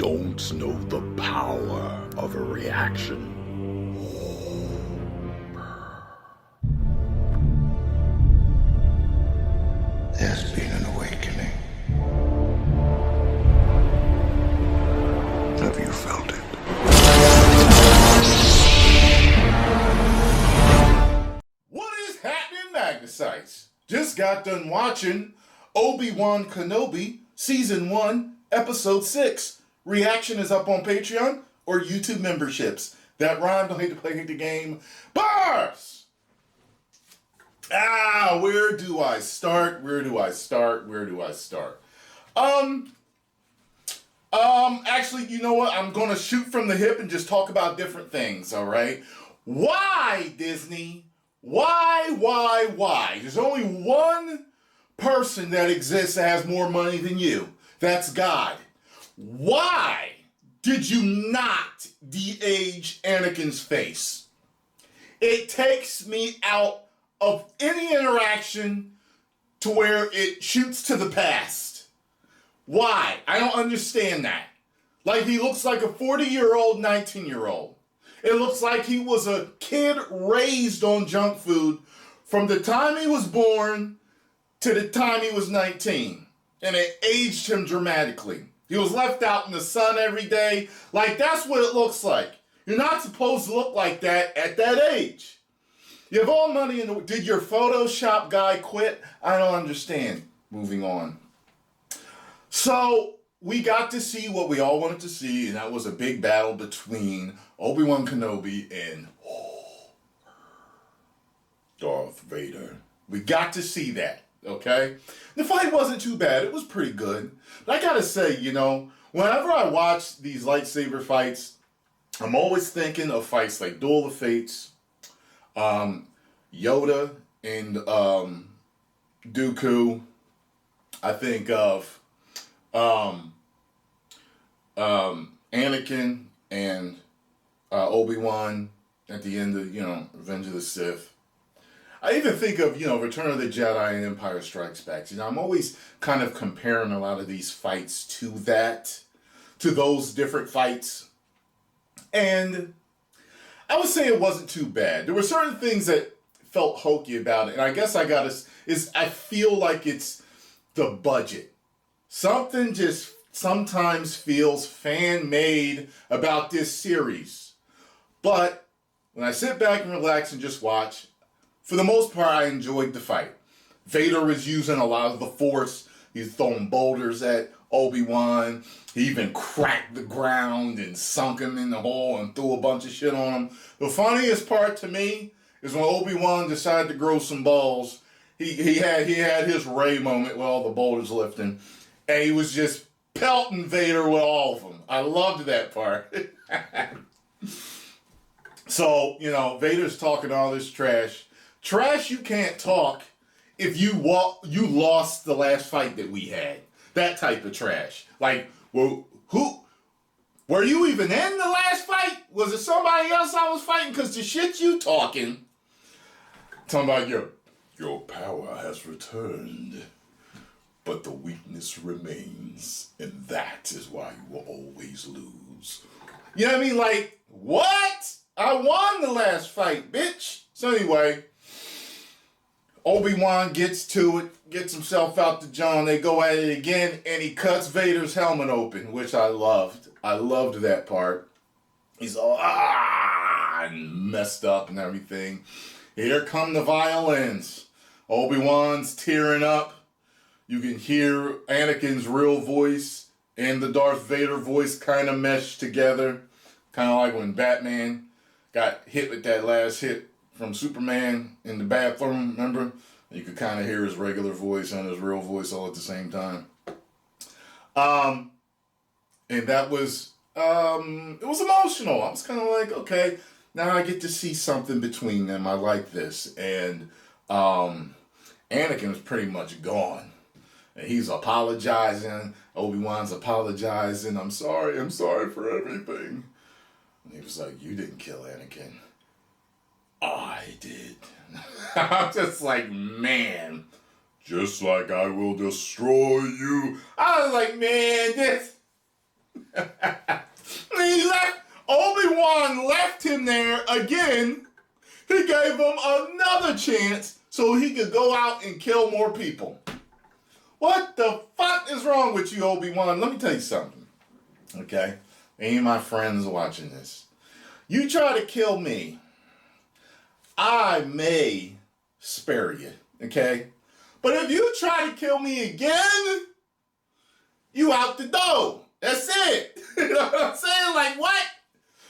don't know the power of a reaction. There's been an awakening. Have you felt it? What is happening, Magnusites? Just got done watching Obi-Wan Kenobi, Season 1, Episode 6. Reaction is up on Patreon or YouTube memberships. That rhymed, don't hate to play the game. Bars! Where do I start? Actually, you know what? I'm going to shoot from the hip and just talk about different things, all right? Why, Disney? Why? There's only one person that exists that has more money than you. That's God. Why did you not de-age Anakin's face? It takes me out of any interaction to where it shoots to the past. Why? I don't understand that. Like, he looks like a 40-year-old, 19-year-old. It looks like he was a kid raised on junk food from the time he was born to the time he was 19. And it aged him dramatically. He was left out in the sun every day. Like, that's what it looks like. You're not supposed to look like that at that age. You have all money in the... Did your Photoshop guy quit? I don't understand. Moving on. So, we got to see what we all wanted to see, and that was a big battle between Obi-Wan Kenobi and Darth Vader. We got to see that, okay? The fight wasn't too bad. It was pretty good. But I gotta say, you know, whenever I watch these lightsaber fights, I'm always thinking of fights like Duel of Fates, Yoda and Dooku. I think of Anakin and Obi-Wan at the end of, Revenge of the Sith. I even think of, Return of the Jedi and Empire Strikes Back. I'm always kind of comparing a lot of these fights to those different fights. And I would say it wasn't too bad. There were certain things that felt hokey about it. And I guess I feel like it's the budget. Something just sometimes feels fan-made about this series. But when I sit back and relax and just watch, for the most part, I enjoyed the fight. Vader was using a lot of the Force. He's throwing boulders at Obi-Wan. He even cracked the ground and sunk him in the hole and threw a bunch of shit on him. The funniest part to me is when Obi-Wan decided to grow some balls. He had his Rey moment with all the boulders lifting, and he was just pelting Vader with all of them. I loved that part. So, Vader's talking all this trash. Trash you can't talk if you lost the last fight that we had. That type of trash. Like, well, were you even in the last fight? Was it somebody else I was fighting? Because the shit you talking about your power has returned, but the weakness remains, and that is why you will always lose. You know what I mean? Like, what? I won the last fight, bitch. So anyway, Obi-Wan gets to it, gets himself out to John. They go at it again, and he cuts Vader's helmet open, which I loved. I loved that part. He's all, and messed up and everything. Here come the violins. Obi-Wan's tearing up. You can hear Anakin's real voice and the Darth Vader voice kind of mesh together. Kind of like when Batman got hit with that last hit from Superman in the bathroom, remember? You could kind of hear his regular voice and his real voice all at the same time. And that was, it was emotional. I was kind of like, okay, now I get to see something between them. I like this. And Anakin is pretty much gone. And he's apologizing. Obi-Wan's apologizing. I'm sorry for everything. And he was like, you didn't kill Anakin. I did. I'm just like, man, just like I will destroy you. I was like, man, this. Obi-Wan left him there again. He gave him another chance so he could go out and kill more people. What the fuck is wrong with you, Obi-Wan? Let me tell you something. Okay? Any of my friends watching this. You try to kill me, I may spare you. Okay? But if you try to kill me again, you out the door. That's it. You know what I'm saying? Like, what?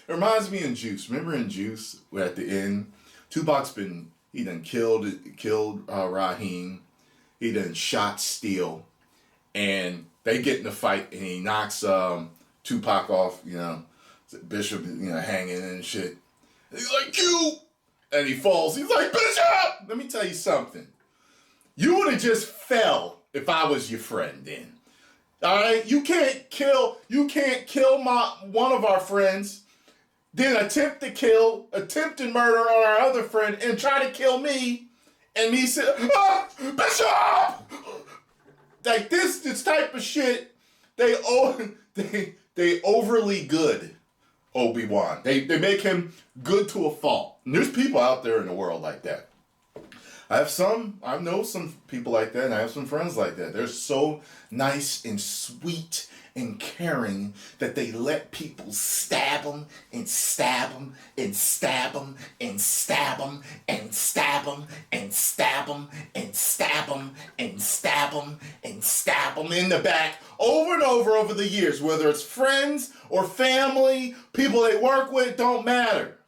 It reminds me in Juice. Remember in Juice, where at the end, Tupac's he done killed Raheem. He done shot Steel. And they get in a fight, and he knocks Tupac off, Bishop, hanging and shit. And he's like, you! And he falls. He's like, Bishop! Let me tell you something. You would have just fell if I was your friend then. All right? You can't kill one of our friends, then attempt to murder on our other friend, and try to kill me, and me say, Bishop! Like this type of shit, they overly good Obi-Wan. They make him good to a fault. And there's people out there in the world like that. I know some people like that, and I have some friends like that. They're so nice and sweet and caring that they let people stab them and stab them and stab them and stab them and stab them and stab them and stab them and stab them and stab them in the back over and over the years, whether it's friends or family, people they work with, don't matter.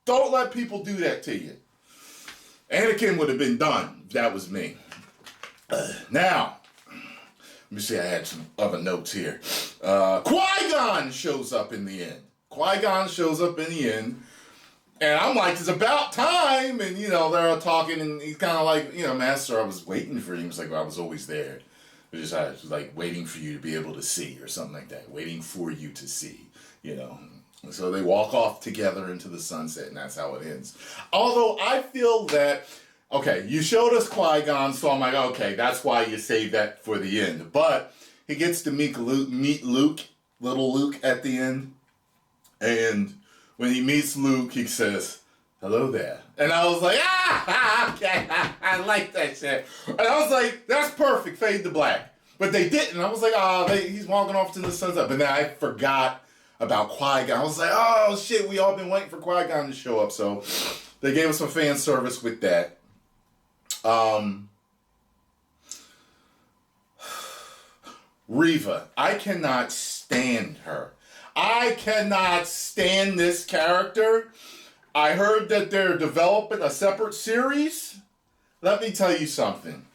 Don't let people do that to you. Anakin would have been done if that was me. Now, let me see, I had some other notes here. Qui-Gon shows up in the end. And I'm like, it's about time. And, they're all talking, and he's kind of like, Master, I was waiting for you. He was like, well, I was always there. I was like waiting for you to be able to see, or something like that. Waiting for you to see, And so they walk off together into the sunset, and that's how it ends. Although I feel that, okay, you showed us Qui-Gon, so I'm like, okay, that's why you saved that for the end. But he gets to meet Luke, little Luke, at the end. And when he meets Luke, he says, hello there. And I was like, okay, I like that shit. And I was like, that's perfect, fade to black. But they didn't. I was like, he's walking off to the sunset. But then I forgot about Qui-Gon. I was like, oh shit, we all been waiting for Qui-Gon to show up. So they gave us some fan service with that. Reva, I cannot stand her. I cannot stand this character. I heard that they're developing a separate series. Let me tell you something.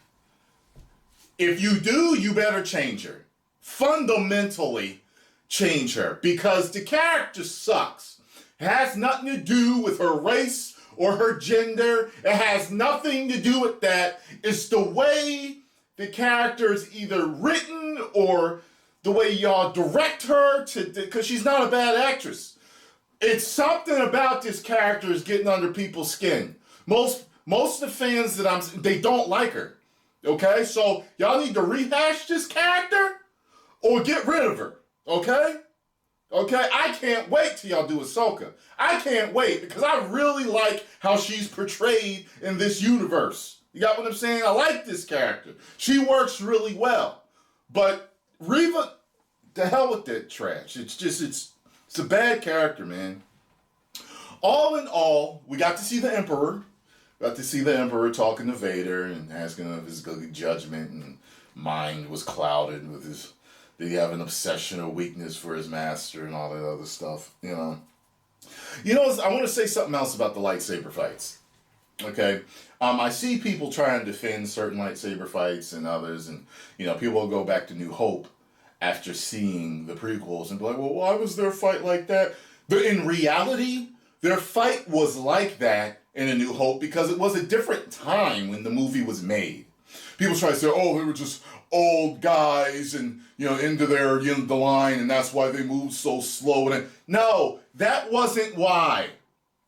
If you do, you better change her. Fundamentally change her, because the character sucks. It has nothing to do with her race or her gender. It has nothing to do with that. It's the way the character is either written or the way y'all direct her because she's not a bad actress. It's something about this character is getting under people's skin. Most of the fans they don't like her. Okay? So y'all need to rehash this character or get rid of her. Okay? Okay? I can't wait till y'all do Ahsoka. I can't wait because I really like how she's portrayed in this universe. You got what I'm saying? I like this character. She works really well. But Reva, the hell with that trash. It's a bad character, man. All in all, we got to see the Emperor. Got to see the Emperor talking to Vader and asking him if his judgment and mind was clouded with his... Did he have an obsession or weakness for his master and all that other stuff, I want to say something else about the lightsaber fights. Okay? I see people trying to defend certain lightsaber fights and others, and, people will go back to New Hope after seeing the prequels and be like, well, why was their fight like that? But in reality, their fight was like that in A New Hope because it was a different time when the movie was made. People try to say, oh, they were just old guys and, into their, the line, and that's why they moved so slow. And no, that wasn't why,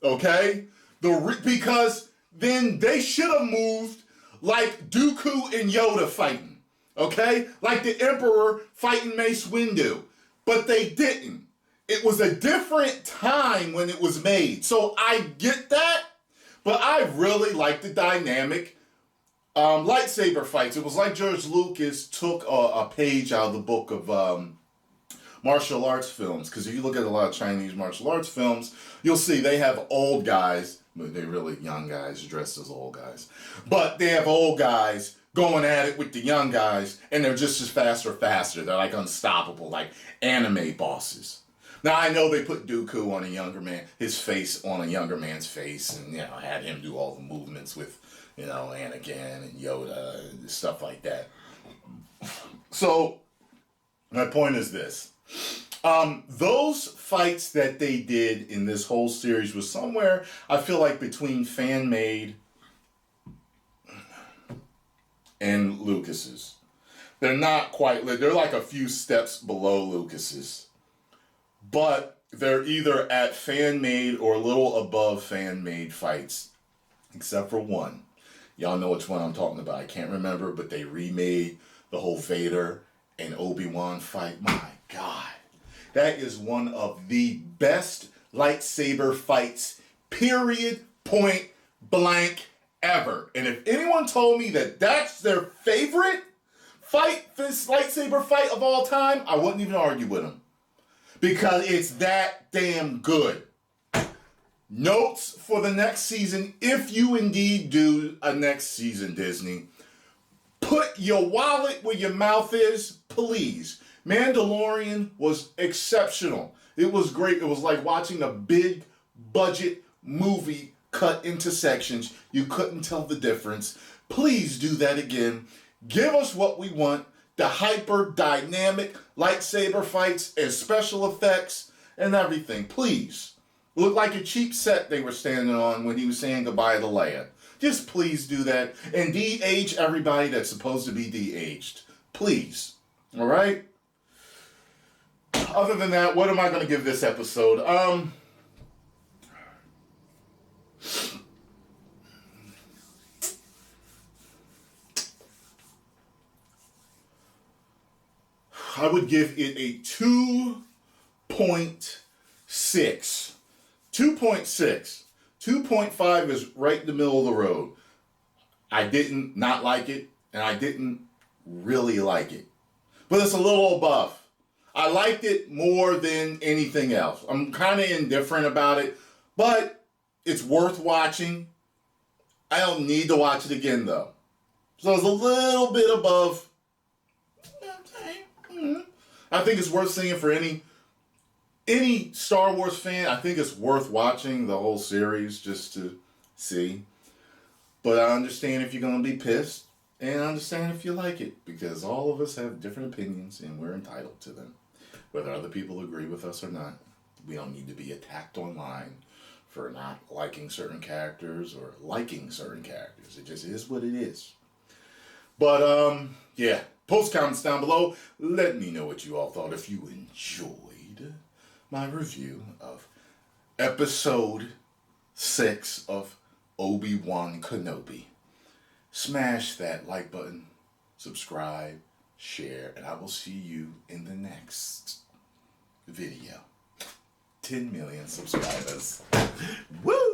okay? Because then they should have moved like Dooku and Yoda fighting, okay? Like the Emperor fighting Mace Windu. But they didn't. It was a different time when it was made. So I get that, but I really like the dynamic lightsaber fights. It was like George Lucas took a page out of the book of martial arts films. Because if you look at a lot of Chinese martial arts films, you'll see they have old guys, but they're really young guys dressed as old guys. But they have old guys going at it with the young guys, and they're just as faster. They're like unstoppable, like anime bosses. Now, I know they put Dooku on a younger man, his face on a younger man's face, and, had him do all the movements with, Anakin and Yoda and stuff like that. So, my point is this. Those fights that they did in this whole series was somewhere, I feel like, between fan-made and Lucas's. They're not quite, they're like a few steps below Lucas's. But they're either at fan-made or a little above fan-made fights. Except for one. Y'all know which one I'm talking about. I can't remember, but they remade the whole Vader and Obi-Wan fight. My God. That is one of the best lightsaber fights, period, point blank, ever. And if anyone told me that that's their favorite fight, this lightsaber fight of all time, I wouldn't even argue with them. Because it's that damn good. Notes for the next season, if you indeed do a next season, Disney. Put your wallet where your mouth is, please. Mandalorian was exceptional. It was great. It was like watching a big budget movie cut into sections. You couldn't tell the difference. Please do that again. Give us what we want. The hyper dynamic lightsaber fights and special effects and everything. Please. Looked like a cheap set they were standing on when he was saying goodbye to Leia. Just please do that. And de-age everybody that's supposed to be de-aged. Please. All right? Other than that, what am I going to give this episode? I would give it a 2.6. 2.6. 2.5 is right in the middle of the road. I didn't not like it, and I didn't really like it. But it's a little above. I liked it more than anything else. I'm kind of indifferent about it, but it's worth watching. I don't need to watch it again, though. So it's a little bit above. I think it's worth seeing for any Star Wars fan. I think it's worth watching the whole series just to see. But I understand if you're going to be pissed, and I understand if you like it, because all of us have different opinions, and we're entitled to them. Whether other people agree with us or not, we don't need to be attacked online for not liking certain characters or liking certain characters. It just is what it is. But, yeah. Post comments down below. Let me know what you all thought. If you enjoyed my review of episode 6 of Obi-Wan Kenobi. Smash that like button, subscribe, share, and I will see you in the next video. 10 million subscribers. Woo!